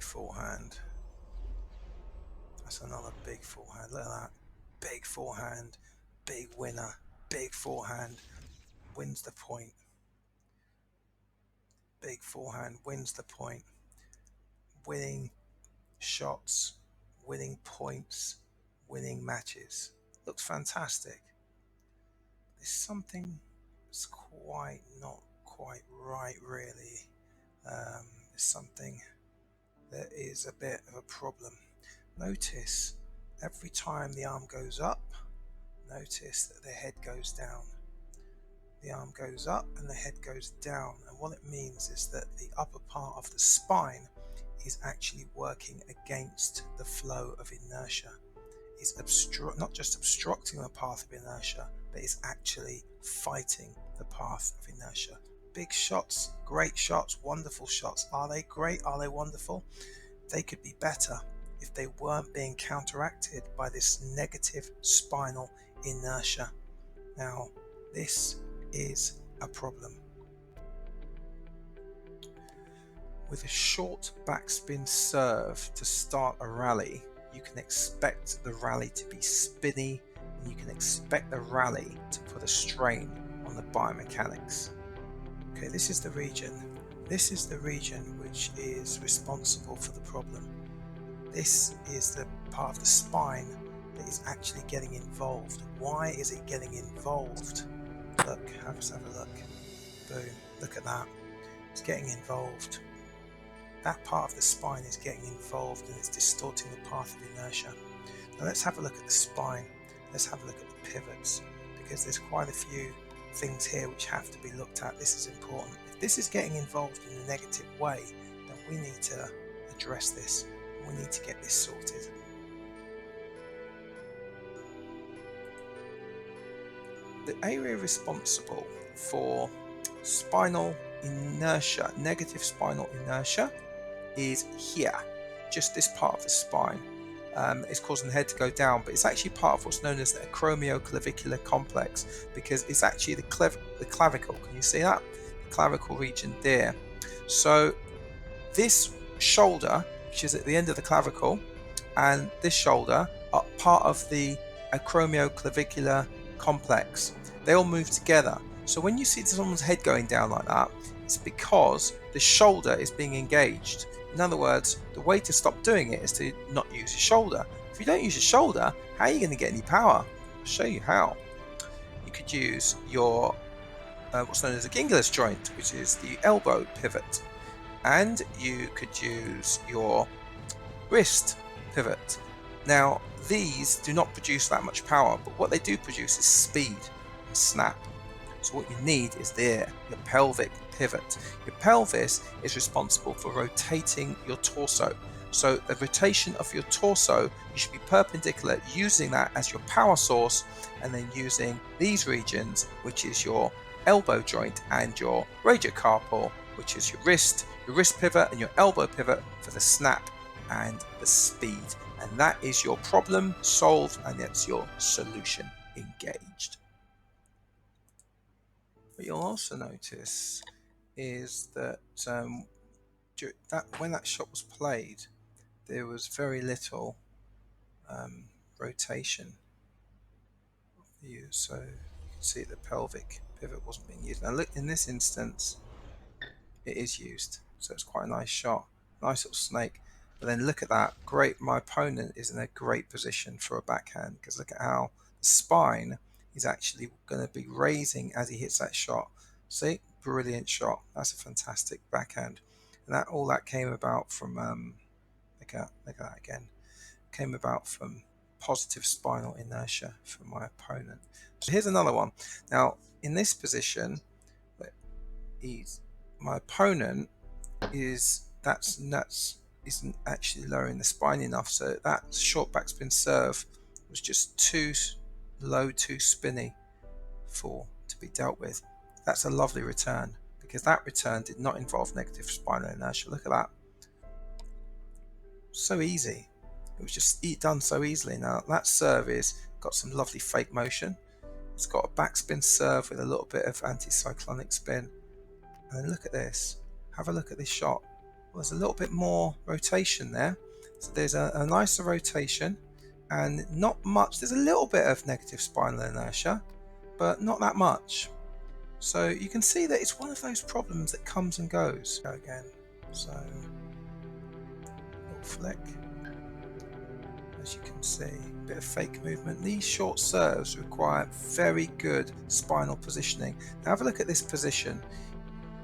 forehand. That's another big forehand. Look at that. Big forehand. Big winner. Big forehand. Wins the point. Big forehand wins the point. Winning shots. Winning points. Winning matches. Looks fantastic. There's something that's not quite right, really. There's something that is a bit of a problem. Notice every time the arm goes up, notice that the head goes down. The arm goes up and the head goes down, and what it means is that the upper part of the spine is actually working against the flow of inertia. It's not just obstructing the path of inertia, but it's actually fighting the path of inertia. Big shots, great shots, wonderful shots. Are they great? Are they wonderful? They could be better if they weren't being counteracted by this negative spinal inertia. Now, this is a problem. With a short backspin serve to start a rally, you can expect the rally to be spinny, and you can expect the rally to put a strain on the biomechanics. Okay, this is the region. This is the region which is responsible for the problem. This is the part of the spine that is actually getting involved. Why is it getting involved? Look, let's have a look. Boom, look at that. It's getting involved. That part of the spine is getting involved and it's distorting the path of inertia. Now let's have a look at the spine. Let's have a look at the pivots, because there's quite a few things here which have to be looked at. This is important. If this is getting involved in a negative way, then we need to address this. We need to get this sorted. The area responsible for spinal inertia, negative spinal inertia, is here. Just this part of the spine. It's causing the head to go down, but it's actually part of what's known as the acromioclavicular complex, because it's actually the clavicle. Can you see that? The clavicle region there. So this shoulder, which is at the end of the clavicle, and this shoulder are part of the acromioclavicular complex. They all move together. So when you see someone's head going down like that, it's because the shoulder is being engaged. In other words, the way to stop doing it is to not use your shoulder. If you don't use your shoulder, how are you going to get any power? I'll show you how. You could use your what's known as a gingulus joint, which is the elbow pivot, and you could use your wrist pivot. Now, these do not produce that much power, but what they do produce is speed and snap. So what you need is your pelvic pivot. Your pelvis is responsible for rotating your torso. So the rotation of your torso, you should be perpendicular, using that as your power source, and then using these regions, which is your elbow joint and your radiocarpal, which is your wrist pivot and your elbow pivot, for the snap and the speed. And that is your problem solved, and that's your solution engaged. What you'll also notice is that when that shot was played, there was very little rotation. So you can see the pelvic pivot wasn't being used. Now look, in this instance, it is used. So it's quite a nice shot, nice little snake. But then look at that, great. My opponent is in a great position for a backhand, because look at how the spine is actually going to be raising as he hits that shot. See, brilliant shot. That's a fantastic backhand, and all that came about from look at that again. Came about from positive spinal inertia from my opponent. So here's another one. Now in this position, my opponent isn't actually lowering the spine enough, so that short backspin serve was just too low, too spinny to be dealt with. That's a lovely return, because that return did not involve negative spinal inertia. Look at that. So easy. It was just done so easily. Now that serve is got some lovely fake motion. It's got a backspin serve with a little bit of anticyclonic spin. And then look at this. Have a look at this shot. there's a little bit more rotation there. So there's a nicer rotation and not much. There's a little bit of negative spinal inertia, but not that much. So you can see that it's one of those problems that comes and goes. Go again. So little flick. As you can see, a bit of fake movement. These short serves require very good spinal positioning. Now have a look at this position.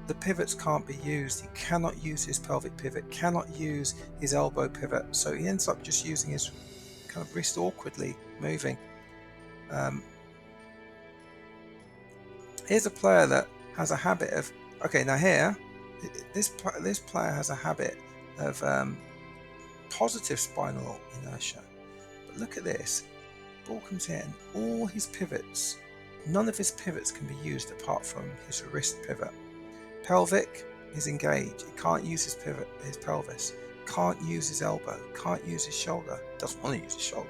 The pivots can't be used. He cannot use his pelvic pivot, cannot use his elbow pivot, so he ends up just using his kind of wrist awkwardly moving. Here's a player that has a habit of, okay, now here, this player has a habit of positive spinal inertia. But look at this, ball comes in, all his pivots, none of his pivots can be used apart from his wrist pivot. Pelvic is engaged, he can't use his pivot, his pelvis, can't use his elbow, can't use his shoulder, doesn't want to use his shoulder.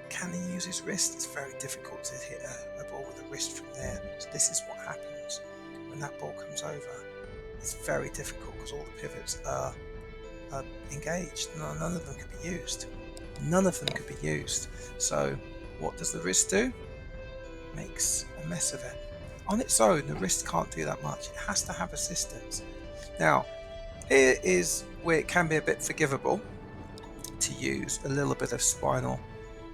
But can he use his wrist? It's very difficult to hit a ball with a wrist from there. So this is what happens when that ball comes over. It's very difficult because all the pivots are engaged. None of them could be used. None of them could be used. So what does the wrist do? Makes a mess of it. On its own, the wrist can't do that much. It has to have assistance. Now, here is where it can be a bit forgivable to use a little bit of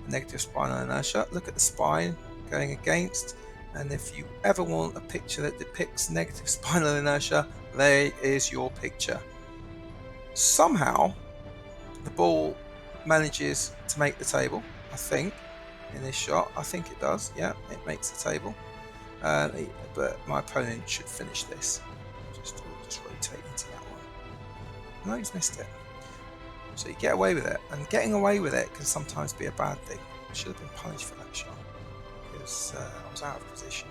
negative spinal inertia. Look at the spine going against, and if you ever want a picture that depicts negative spinal inertia, there is your picture. Somehow, the ball manages to make the table, I think, in this shot. I think it does, yeah, it makes the table. But my opponent should finish this. Just rotate into that one. No, he's missed it. So you get away with it, and getting away with it can sometimes be a bad thing. I should have been punished for that shot because I was out of position.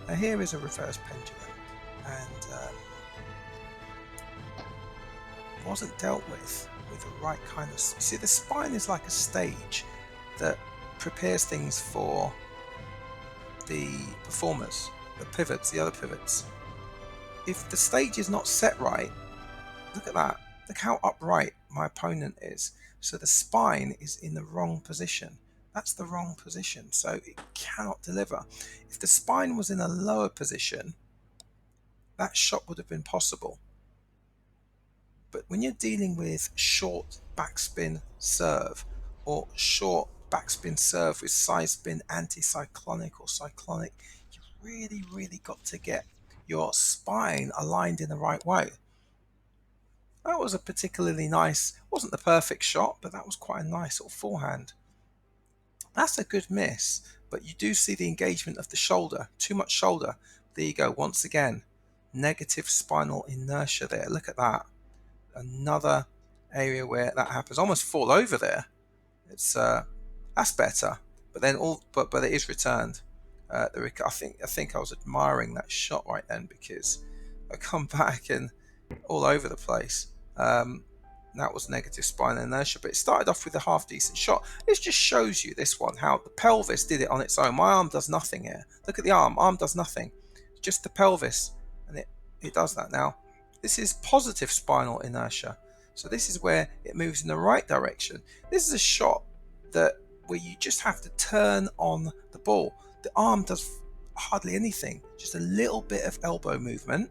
Now here is a reverse pendulum, and wasn't dealt with the right kind of. See, the spine is like a stage that prepares things for the performers, the pivots, the other pivots. If the stage is not set right, look at that. Look how upright my opponent is. So the spine is in the wrong position. That's the wrong position, so it cannot deliver. If the spine was in a lower position, that shot would have been possible. But when you're dealing with short backspin serve or short backspin serve with side spin anticyclonic or cyclonic, you really got to get your spine aligned in the right way. That was a particularly nice, wasn't the perfect shot, but that was quite a nice sort of forehand. That's a good miss, but you do see the engagement of the shoulder, too much shoulder. There you go, once again, negative spinal inertia there. Look at that. Another area where that happens. Almost fall over there. It's that's better, but then but it is returned. I think I was admiring that shot right then because I come back and all over the place. That was negative spinal inertia, but it started off with a half decent shot. This just shows you, this one, how the pelvis did it on its own. My arm does nothing here. Look at the arm does nothing. Just the pelvis, and it does that. Now this is positive spinal inertia, so this is where it moves in the right direction. This is a shot where you just have to turn on the ball. The arm does hardly anything, just a little bit of elbow movement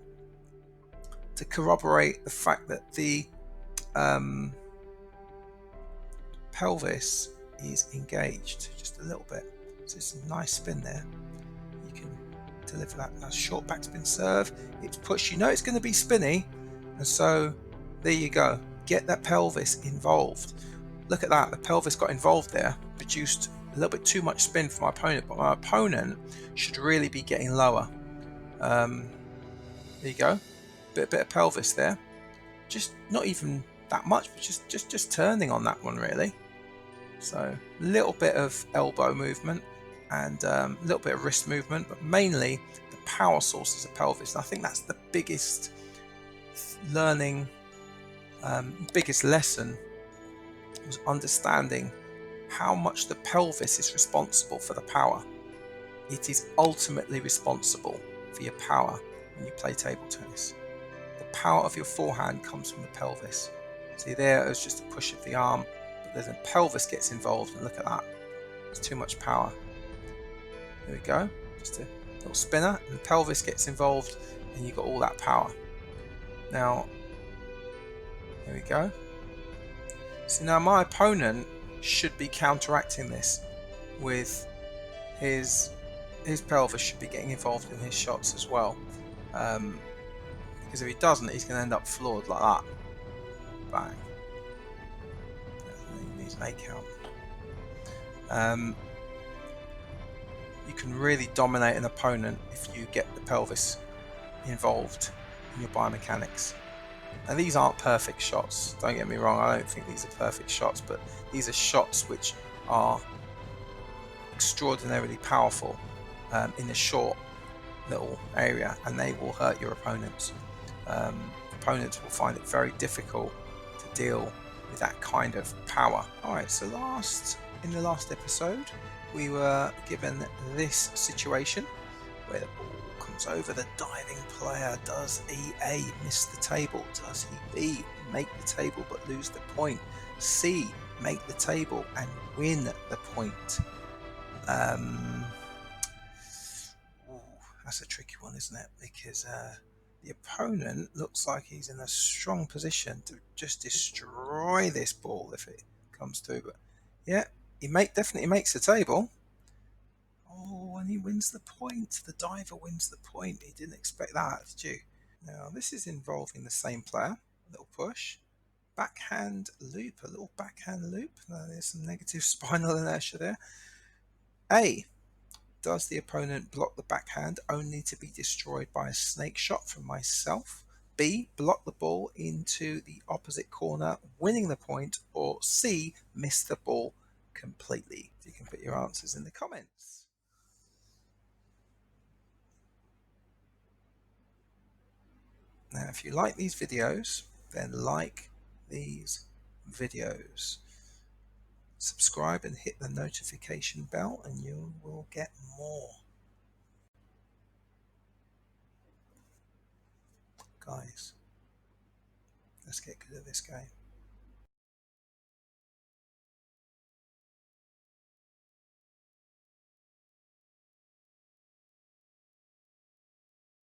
to corroborate the fact that the pelvis is engaged just a little bit. So it's a nice spin there. You can deliver that short backspin serve. It's pushed, you know it's going to be spinny, and so there you go. Get that pelvis involved. Look at that, the pelvis got involved there, produced a little bit too much spin for my opponent, but my opponent should really be getting lower. There you go, bit of pelvis there, just not even that much, but just turning on that one really. So a little bit of elbow movement and a little bit of wrist movement, but mainly the power source is the pelvis. And I think that's the biggest learning, biggest lesson, was understanding how much the pelvis is responsible for the power. It is ultimately responsible for your power when you play table tennis. The power of your forehand comes from the pelvis. See there, it's just a push of the arm, but then the pelvis gets involved, and look at that. It's too much power. There we go. Just a little spinner, and the pelvis gets involved, and you've got all that power. Now, there we go. So now my opponent should be counteracting this with his pelvis should be getting involved in his shots as well. Because if he doesn't, he's going to end up floored like that. Bang. He needs an 8 count. You can really dominate an opponent if you get the pelvis involved in your biomechanics. Now these aren't perfect shots, don't get me wrong, I don't think these are perfect shots, but these are shots which are extraordinarily powerful in a short little area, and they will hurt your opponents. Opponents will find it very difficult to deal with that kind of power. Alright, so in the last episode we were given this situation where the ball comes over the diving player. Does he A, miss the table? Does he B, make the table but lose the point? C, make the table and win the point? That's a tricky one, isn't it? Because the opponent looks like he's in a strong position to just destroy this ball if it comes through. But yeah, he definitely makes the table. Oh, and he wins the point. The diver wins the point. He didn't expect that, did you? Now, this is involving the same player. A little push. Backhand loop. A little backhand loop. Now, there's some negative spinal inertia there. A. Does the opponent block the backhand only to be destroyed by a snake shot from myself? B. Block the ball into the opposite corner, winning the point? Or C. Miss the ball completely? You can put your answers in the comments. Now, if you like these videos, then like these videos. Subscribe and hit the notification bell, and you will get more. Guys, let's get good at this game.